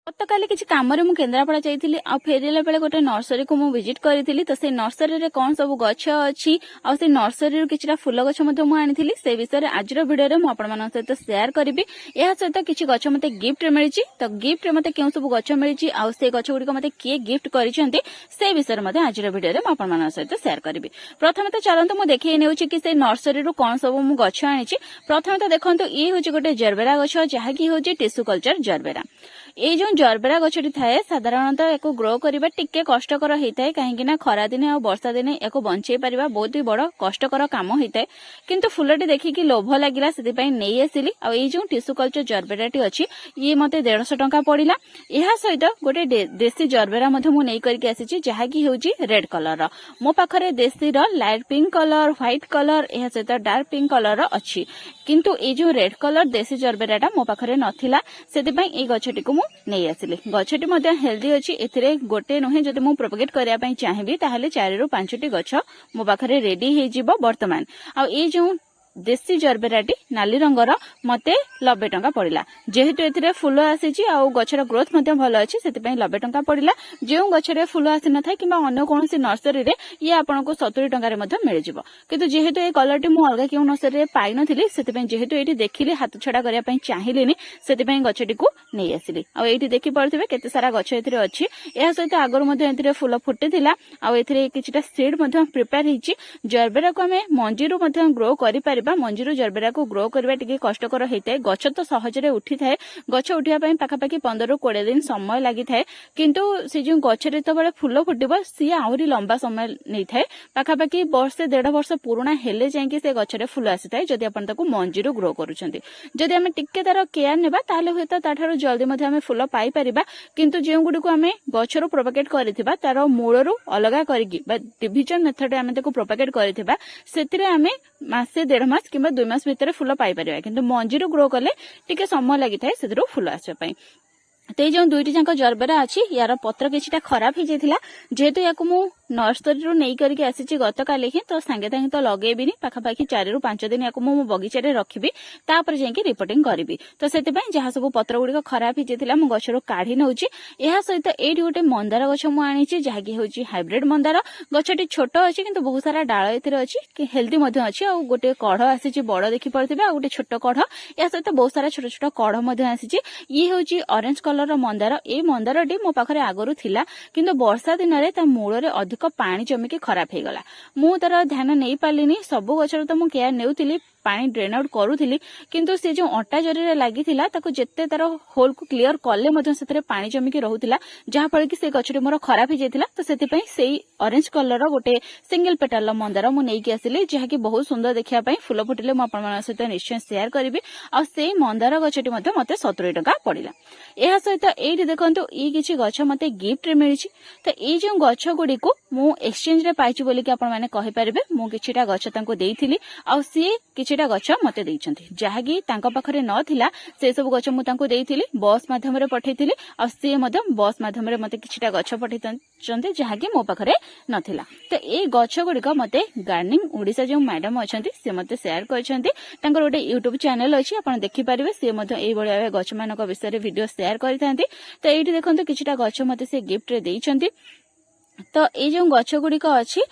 गतकाली किसी कम केन्द्रापड़ा जाइली आ फेरला बेले गोटे नर्सरी को मुझे विजिट करी तो से नर्सरी कौन सब गछ अच्छी आ से नर्सरी किसी फुल गछ आनी से विषय में आज भिडियो मुझे सहित सेयार करी यह सहित किसी गछ मत गिफ्ट मिली तो गिफ्ट मत क्यों सब गछ मिली आ से गछ गुड़िक मत किए गिफ्ट कर विषय में आज भिडियो मुझे सहित सेयार करी प्रथम तो चलते मुझे देखिए नौ कि नर्सरी कौन सब मुझे गछ आनी प्रथम तो देखो ये हूँ गोटे जरबेरा गछ जहाँकि हूँ टिश्यू कल्चर जरबेरा ये जो जरबेरा गछटी थाए साधारणतः या ग्रो करबा टिके कष्टकर होता है कहीं खरा दिने और वर्षा दिने या बंचे पारिबा बहुत ही बड़ कष्टकर काम होता है किंतु फुलटी देखिकी लोभ लगिला से नहीं आसिली आ ये जो टिश्यू कल्चर जरबेराटी अच्छी ये मत 150 टंका पड़िला यह सहित गोटे देसी जरबेरा नहीं करके आसी जहाँकि हूँ रेड कलर मो पाखरे देसी light pink colour white colour यह सहित डार्क पिंक कलर अच्छी किंतु ये जो रेड कलर देसी जरबेराटा मो पाखरे नथिला सेतिपई ए गछटी को नहीं आसिली गछटी मध्य हेल्दी अच्छी एथिरे गोटे नुहे जदि मु प्रोपेगेट करिया पई चाहिबी ताहले 4 ରୁ 5टी गछ मो पाखरे रेडी हे जिवो वर्तमान आ ए जो देसी जरबेराटी नाली रंगर मते 90 टंका पड़िला जेहेतु एथिरे फूल आसीची आ गछर ग्रोथ मते भल अछि सेति 90 टंका पड़िला जे गछरे फूल आसी न थाय किबा अन्य कोनोसी नर्सरी रे ये आपनको 70 टंका रे मते मिल जिवो किंतु जेहेतु ए कलरटी मु अलगा केउ नर्सरी रे पाइ नथिली सेति जेहेतु एठी देखिली हाथ छडा करिया पई चाहिलेनी सेति गछटी को नहीं आसिली आ एठी देखि पड़थिबे केते सारा गछ एथिरे अछि एहा सहित आगर मते एथिरे फूल फुटिथिला आ एथिरे किछटा सीड मते प्रिपेयर हिची जरबेरा को हमें मंजीरु मते ग्रो करि परिबा मंजीरु जरबेरा को ग्रो करबा टिके कष्टकर होता है गछ तो सहजरे उठी थाए गछ उठिया पई पाखापाखि 15 ରୁ 20 दिन समय लागि थाए किंतु से जो गछरे तो बळे फूल फुटिबो सी आउरी लंबा समय नै थाए पाखापाखि वर्षे 1.5 वर्ष पुराना हेले जायकि से गछरे फूल आसी थाए जदि अपन ताको मंजीरु ग्रो करूछंती जदि हमें टिके तार केयर नेबा ताले होता ताठारो जल्दी मध्ये हमें फूल पाई परिबा किंतु जे गुडी को हमें गछरो प्रोपेगेट करिथिबा तार मूळरू अलगा करिकि बा डिविजन मेथड हमें ताको प्रोपेगेट करिथिबा सेतिरे हमें मासे 1.5 मास किंबा 2 मास भितर फूल पाई परिबा किंतु मंजीरु ग्रो कले टिके समय लागि थाए सेतिरो फूल आसे पई ते जो दुईटी जांक जरबेरा अच्छी यार पत्र किछिटा खराब हो जाइथिला जेहेतु याकु मु नर्सरी रू नहीं करके आसी गतकाली ही तो सांगे सांगे तो लगेबी पाखापाखि 4 ରୁ 5 दिन याकु मु बगीचा रे रखिबी तापर जाके रिपोर्टिंग करिबी तो सेति पई जहा सब पत्र गुडी खराब हो जाइथिला मु गछरो काढी नउची एहा सहित एठी गोटे मंदार गछ मु आनीची जहा कि होची हाइब्रिड मंदार गछटी छोट अछि किंतु बहुत सारा डाळ एथिरे अछि कि हेल्दी मध्ये अछि आ गोटे कढ आसीची बड़ देखि पड़थिबे आ गोटे छोट कढ या सहित बहुत सारा छोट छोट कढ मध्ये आसीची ये होची ऑरेंज कलर मंदार ए मंदारटी मो पाखरे आगरु थिला किंतु वर्षा दिन रे ता मूळ रे अधिक पानी जमिके खराब हो गला मु तार ध्यान नहीं पालिनी सबु गछर तो मु केयर नेउतिली पानी ड्रेन आउट करूथिली किंतु से जो अटा जरी रे लागिथिला ताको जेते तार होल को क्लियर करले मध्ये सेतरे पानी जमिके रहुथिला जहा फळ कि से गछटी मोर खराब हो जाइथिला तो सेति पई सेई ऑरेंज कलर गोटे सिंगल पेटल मंदार मु नेकी आसिली जहा कि बहुत सुंदर देखिया पई फूल फुटिले मु आपन मन सहित निश्चय शेयर करिवि आ सेई मंदार गछटी मध्ये मते 70 टका पड़िला एहा सहित एठी देखंतु ई किछि गछ मते गिफ्ट रे मिलिछि तो ए जो गछ गुडी को मु एक्सचेंज रे पाइछि बोली कि आपन माने कहि परिबे मु किछिटा गछ तांको देइथिली आ सी किछिटा गछ मते देइछंती जहा कि तांको पाखरे न थिला से सब गछ मु तांको देइथिली बस माध्यम रे पठेइथिली आ से मते बस माध्यम रे मते किछिटा गछ पठेइछंती जहा कि मो पाखरे नथिला तो ए गछ गुडी को मते गार्डनिंग ओडिसा जो मैडम अछंती से मते शेयर करछंती तांकर गोटे यूट्यूब चैनल अछि आपन देखि परिबे से मते एई बळे गछ मानक विषय रे वीडियो शेयर करिथांती तो एठी देखंतु किछिटा गछ मते से गिफ्ट रे देइछंती तो ये जो गछ गुड़िक अच्छी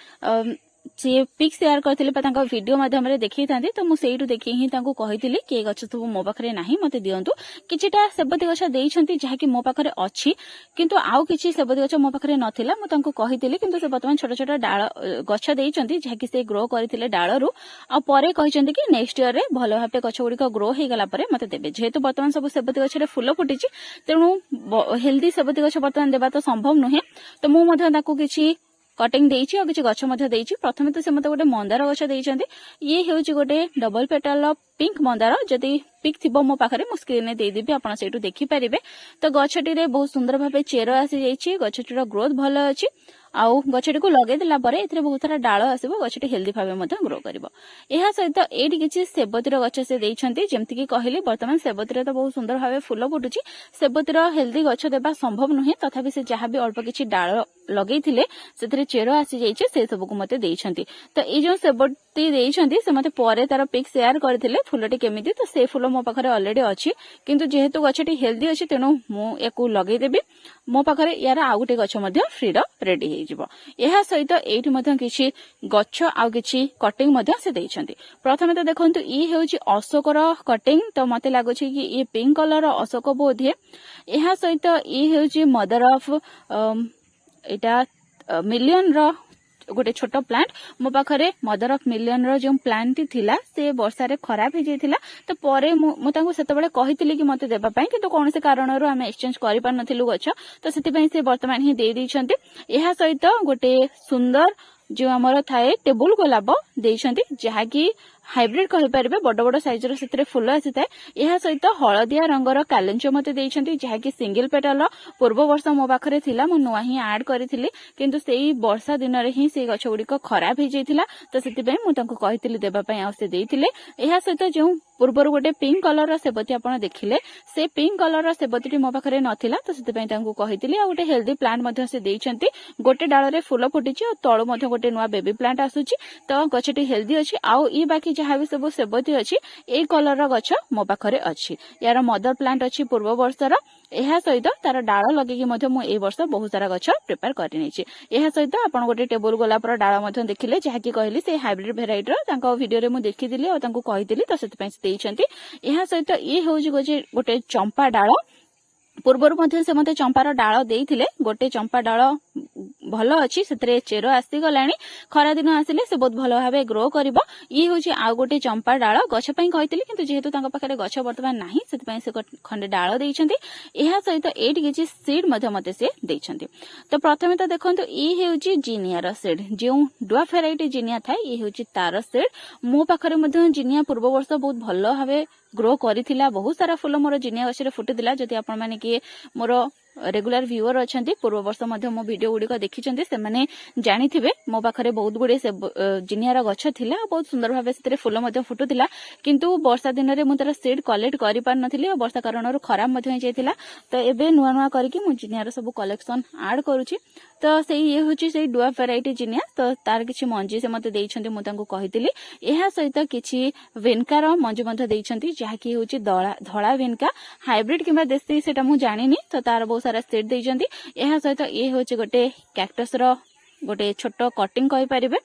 सी पिक शेयर करथिले तांका वीडियो माध्यम रे देखि थांती तो मु सेइटु देखि ही तांको कहिथिली कि गछ सब मो पाखरे नाही मते दियंतु किछिटा सेबती गछ देइछंती जहा कि मो पाखरे अछि किंतु आउ किछि सेबती गछ मो पाखरे नथिला मु तांको कहिथिली किंतु से वर्तमान छोट छोट डाळ गछ देइछंती जहा कि से ग्रो करथिले डाळरू आ परे कहिछंती कि नेक्स्ट ईयर रे भलो भाबे गछ गुड़िक ग्रो हे गला परे मते देबे जेहेतु वर्तमान सब सेबती गछ रे फूल फुटिछि तेनु हेल्दी सेबती गछ वर्तमान देबा तो संभव नहे तो मु मधे ताको किछि कटिंग देइछि और किछि गछ मधे देइछि प्रथमे तो से मते गोटे मंदार गछ देइछंती ये हेउछि गोटे डबल पेटल पिंक मंदार जदि पिक थिबो मो पाखरे मु स्क्रीन रे देइ देबी आपण सेटु देखि परिबे तो गछटी रे बहुत सुंदर भाबे चेर आसी जाइछि गछटीर ग्रोथ भलो अछि आउ गछटी को लगे दिला परे एथरे बहुत सारा डाळ आसीबो गछटी हेल्दी भाबे मते ग्रो करिवो एहा सहित एठी किछि सेबतीर गछ से देइछंती जेमति कि कहली वर्तमान सेबतीर तो बहुत सुंदर भाबे फूल फुटुछि सेबतीर हेल्दी गछ देबा संभव नहे तथापि से जहा भी अल्प किछि डाळ लगेइथिले सेथरे चेर आसी जाइछि से सब को मते देइछंती तो ए जो सेबती देइछंती से मते परे तार पिक शेयर करथिले फुलटी केमिति तो से फुल मो पाखरे ऑलरेडी अछि किंतु जेहेतु गछटी हेल्दी अछि तेनु मु याकू लगेई देबी मो पाखरे यार आ गुटे गछ मध्ये फ्री रो रेडी हे जिवो एहा सहित एठी मध्ये किछि गछ आ किछि कटिंग मध्ये से देइछन्ती प्रथमे तो देखंतु ई हेउची अशोक रो कटिंग तो मते लागुछि कि ई पिंक कलर रो अशोक बोधे एहा सहित ई हेउची मदर ऑफ एटा मिलियन रो गोटे छोट प्लांट मो पाखरे मदर ऑफ मिलियन रो जो प्लांट थिला से वर्षा रे खराब हे जेथिला तो परे मो तांको सेतबेले कहितली कि मते देबा पई किंतु कोन से कारणरो हमें एक्सचेंज करि पार नथिलु गछ तो सेति पई से वर्तमान ही दे दैछन्ते एहा सहित गोटे सुंदर जो हमर थाए टेबुल गोलाप देइछन्ती जहा कि हाइब्रिड कहि परबे बड़ बड़ साइज रो सेतरे फुल आसी थाए एहा सहित हळदिया रंगर कालेंचो मते देइछन्ती जहा कि सिंगल पेटल पूर्व वर्ष मो पाखरे थिला मो नुवा ही ऐड करिथिली किंतु सेही वर्षा दिन रे ही से गछ गुडी को खराब हे जेथिला तो सेति पई मु तांको कहितली देबा पई आ से देइथिले एहा सहित जो पूर्वर गोटे पिंक कलर रो सेबती आपण देखिले से पिंक कलर रो सेबतीटी मो पाखरे नथिला तो सेति पई तांको कहितली आ गोटे हेल्दी प्लांट मध्ये से देइछन्ती गोटे डाळ रे फुल फुटिची और तळो मध्ये गोटे नुवा बेबी प्लांट आसुची तो गछटी हेल्दी अछि आ ई बाकी जहा भी सब सेबती अछि ए कलर रो गछ मो पाखरे अछि यार मदर प्लांट अछि पूर्व वर्ष रो एहा सहित तार डाळ लगे कि मध्ये मु ए वर्ष बहुत सारा गछ प्रिपेयर करि नेछि एहा सहित आपण गोटे टेबुल गोलाप रो डाळ मध्ये देखिले जहा कि कहली से हाइब्रिड भेराइटी रो तांको वीडियो रे मु देखिदिली और तांको कहिदिली तो सेति पई देइछन्ती एहा सहित ए होउची गोटे चंपा डाळ पूर्वर मध्ये से मते चंपार डाळ देइथिले गोटे चंपा डाळ भलो अछि सेतरे चेरो आसी गलानी खरा दिन आसिले से बहुत भलो भाबे ग्रो करबो ई होची आ गोटे चंपा डाळ गछ पई कहितली किंतु जेहेतु तांका पाखरे गछ वर्तमान नाही सेति पई से खंडे डाळ देइछन्ती एहा सहित एठी किछि सीड मध्ये मते से देइछन्ती तो प्रथमे तो देखंतु ई हेउची जीनिया रो सीड जे डुआ वेराइटी जीनिया थाए ई हेउची तार सीड मो पाखरे मध्ये जीनिया पूर्व वर्ष बहुत भलो भाबे ग्रो करिथिला बहुत सारा फुल मोर जीनिया गछ रे फुटिदिला जति आपण माने कि मोर रेगुलर व्यूअर अछंती पूर्व वर्ष मध्ये मो वीडियो गुडी को देखिचंती से माने जानिथिबे मो पाखरे बहुत गुडे से जीनियार गछ थिला बहुत सुंदर भाबे सेतरे फुल मध्ये फुटुतिला किंतु वर्षा दिन रे मु तार सीड कलेक्ट करि पार नथिली वर्षा कारणरो खराब मध्ये हो जायतिला तो एबे नुवा नुवा करके मु जीनियार सब कलेक्शन ऐड करूची तो से ये होची से डुआ वेराइटी जीनिया तो तार किछि मंजी से मते देइछंती मु तांको कहितिली एहा सहित किछि वेनकार मंजी मध्ये देइछंती जहा कि होची धळा वेनका हाइब्रिड किबा देसी सेटा मु जानिनी तो तार बहुत सारा सीड देइछंती एहा सहित ये होची गोटे कैक्टस रो गोटे छोट कटिंग कहि परिबे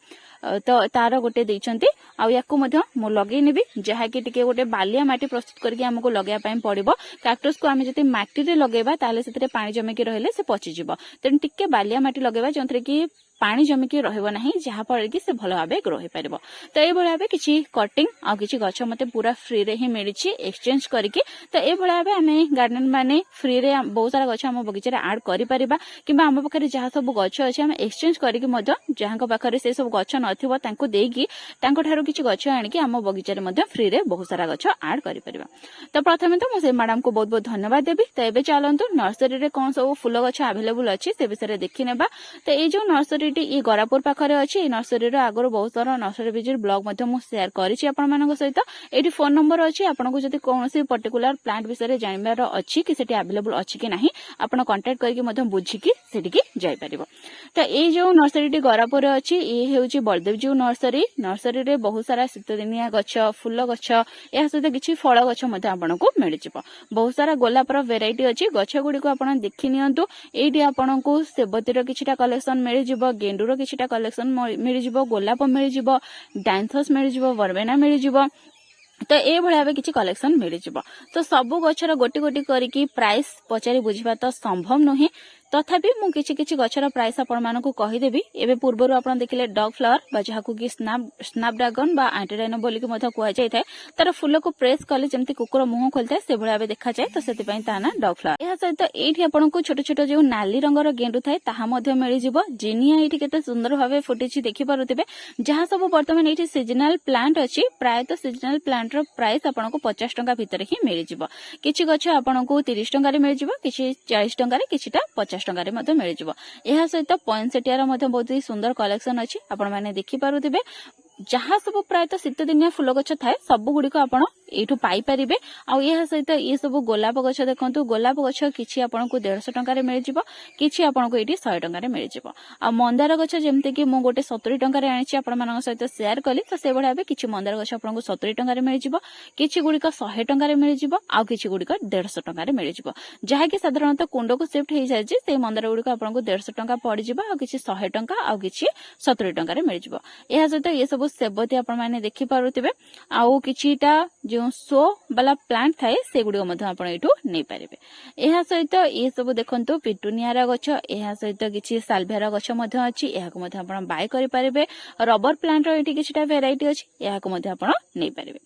तो तार गोटे देइछंती आ याकू मध्ये मु लगेई नेबी जहा कि टिके गोटे बालिया माटी प्रस्तुत करके हमको लगेया पई पड़िबो कैक्टस को आमे जति माटी रे लगेबा ताले सेतरे पानी जमे के रहले से पचि जिवो तेन टिके बालिया माटी लगेबा जंत्रे कि पानी जमी के रहबो नाही जहा पर कि से भलो भाबे ग्रो हे परबो तो ए भलो भाबे किछि कटिंग आ किछि गछ मते पूरा फ्री रे ही मिलिछि एक्सचेंज करके तो ए भलो भाबे हमें गार्डन माने फ्री रे बहुत सारा गछ हम बगीचा रे ऐड करि परिबा किबा हम पाखरे जहा सब गछ अछि हम एक्सचेंज करके मते जहा को पाखरे से सब गछ नथिबो तांको देकी तांको ठारो किछि गछ आनि कि हम बगीचा रे मते फ्री रे बहुत सारा गछ ऐड करि परिबा तो प्रथमे तो मो से मैडम को बहुत बहुत धन्यवाद देबी तो एबे चलंतु नर्सरी रे कोन सब फूल गछ अवेलेबल अछि से विषय रे देखि नेबा तो ए जो नर्सरी ये गरापुर पाखरे अछि नर्सरी रो आगरो बहुत सारा नर्सरी विजिट ब्लॉग मध्ये मु शेयर करिछि आपण मानक सहित एठी फोन नंबर अछि आपनको जति कोनोसी पर्टिकुलर प्लांट विषय रे जानिबार अछि कि सेठी अवेलेबल अछि कि नाही आपण कांटेक्ट करके मध्ये बुझि कि सेठी कि जाय परिबो तो ए जो नर्सरी गरापुर अछि ए हेउछि बलदेव जी नर्सरी रे बहुत सारा शीतदिनिया गछ फूल गछ या सहित किछि फळ गछ मध्ये आपनको मिलि जिवो बहुत सारा गोलापर वेराइटी अछि गछ गुडी को आपण देखि नियंतु एठी आपनको सेबती रो किछिटा कलेक्शन मिलि जिवो गेंडूर किछिटा कलेक्शन मिलि जिवो गोलाप मिलि जिवो डांथस मिलि जिवो वर्बेना मिलि जिवो तो ए भलिया बे किछि कलेक्शन मिलि जिवो तो सब गछर गोटी गोटी करिकि प्राइस पचारि बुझिबा तो संभव नहे तथापि मु किछि किछि गछर प्राइस आपण मानकु कहि देबी एबे पूर्वरु आपण देखिले डॉग फ्लावर बा जहाकु कि स्नैप ड्रैगन बा एंटीडाइनो बोली कि मथा कुआ जाय थाए तार फूल को प्रेस कले जेमति कुकुर मुंह खोलताए से भलिया बे देखा जाय तो सेति पई ता ना डॉग फ्लावर एहा सहित एठी आपनकु छोट छोट जो नाली रंगर गेंडू थाए ताहा मध्ये मिलि जिवो जीनिया एठी केते सुंदर भाबे फुटिछि देखि पारुतिबे जहा सब वर्तमान एठी सीजनल प्लांट अछि प्राय तो सीजनल प्लांट रो प्राइस आपनकु 50 टंका भितर ही मिलि जिवो किछि गछ आपनकु 30 टंका रे मिलि जिवो किछि 40 टंका रे किछिटा 50 टंका रे मध्ये मिलि जिवो एहा सहित पॉइंसेटिया मध्ये बहुत ही सुंदर कलेक्शन अछि आपण माने देखि पारुतिबे जहा सब प्राय तो शीत दिनिया फूल गछ थाए सब गुडी को आपण एठू पाई परिबे आ या सहित ये सब गोलाप गछ देखंतु गोलाप गछ किछि आपनको 150 टंका रे मिल जिवो किछि आपनको एठी 100 टंका रे मिल जिवो आ मंदार गछ जेमते कि मु गोटे 70 टंका रे आनिछि आपण मानक सहित शेयर कली तो से बढा किछि मंदार गछ आपनको 70 टंका रे मिल जिवो किछि गुडी का 100 टंका रे मिल जिवो आ किछि गुडी का 150 टंका रे मिल जिवो जहा कि साधारणतः कुंड को शिफ्ट हे जाय जे से मंदार गुडी को आपनको 150 टंका पड़ी जिवो आ किछि 100 टंका आ किछि 70 टंका रे मिल जिवो एहा सहित ये सब सेबती आपण माने देखि पारुतिबे आ किछिटा जो सो वाला प्लांट थाए से गुडी मध्ये आपण एठू नै पारिबे एहा सहित ये सब देखंतु पिटुनियारा गछ एहा सहित किछि साल्भियारा गछ मध्ये अछि एहा को मध्ये आपण बाय करि पारिबे रबर प्लांट रो एठी किछिटा वेराइटी अछि एहा को मध्ये आपण नै पारिबे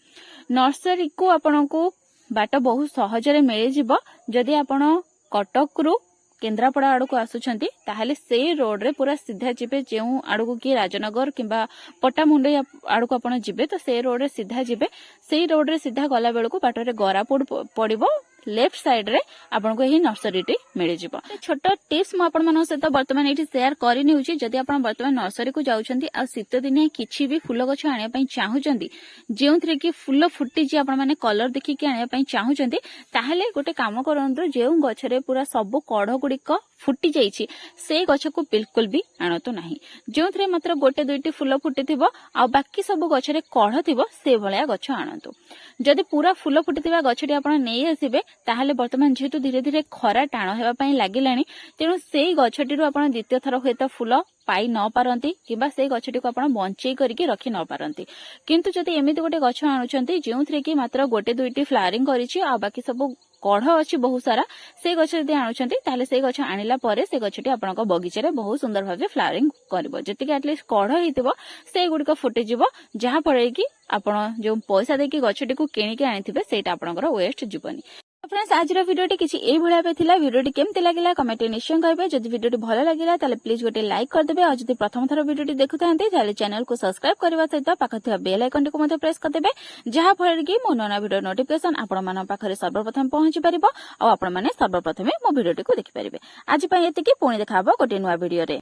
नर्सरी को आपनको बाट बहुत सहज रे मिल जिवो जदि आपण कटक रु केन्द्रापड़ा आड़ को आसुछंती ताहले से रोड रे पूरा सीधा जिबे जेउ आड़ को कि राजनगर किंबा पट्टामुंडई आड़ को आपण जिबे तो से रोड रे सीधा जिबे से रोड रे सीधा गला बेल को बाटर रे गरापुड़ पड़िबो लेफ्ट साइड रे आपनको ही नर्सरी टी मिल जिवो छोट टिप्स म आपण मानक सहित वर्तमान एठी शेयर करि निउची जदि आपण वर्तमान नर्सरी को जाउछंती आ शीत दिने किछि भी फूल गछ आनिया पई चाहुचंती जेउथरे कि फूल फुटी जे आपण माने कलर देखि कि आनिया पई चाहुचंती ताहले गोटे काम करंतु जेउ गछ रे पूरा सब कढ गुडी को फुटी जाइछि से गछ को बिल्कुल भी आनतो नाही जेउथरे मात्र गोटे दुईटी फूल फुटिथिबो आ बाकी सब गछ रे कढ थिबो से भलिया गछ आनतो जदि पूरा फूल फुटिथिबा गछटी आपण नै आसीबे ताहले वर्तमान जेहेतु धीरे धीरे खरा टाण हेबा पई लागिलानी तेणु सेई गछटी रु आपण द्वितीय थर हेत फूल पाई न पारंती किबा से गछटी को आपण बंचई करके रखि न पारंती किंतु जदि एमिति गोटे गछ आनुचंती जेउथरे कि मात्र गोटे दुईटी फ्लावरिंग करिछि आ बाकी सब कढ़ अछि बहुत सारा से गछ जदि आनुचंती ताहले से गछ आनिला परे से गछटी आपनका बगीचा रे बहुत सुंदर भाबे फ्लावरिंग करबो जति कि एटलीस्ट कढ़ हितबो से गुडी को फुटि जिवो जहा पड़े कि आपण जो पैसा देकी गछटी को किनि के आनिथिबे सेटा आपनकर वेस्ट जीवनी फ्रेंड्स आज वीडियो किसी ए भलिया पे थिला वीडियो केमती लागिला कमेंट निश्चय करबे जदि वीडियो भलो लागिला ताले प्लीज गोटे लाइक कर देबे और जदि प्रथम थर वीडियो देखुथांते ताले चैनल को सब्सक्राइब करबा सहित पाखा थिया बेल आइकन को मध्ये प्रेस कर देबे जहा फळ कि मो नना वीडियो नोटिफिकेशन आपण मान पाखरे सर्वप्रथम पहुंची परिबो और आपण माने सर्वप्रथमे मो वीडियो को देखि परिबे आज पय एतिकी पुणी देखाबो गोटे नुवा वीडियो रे।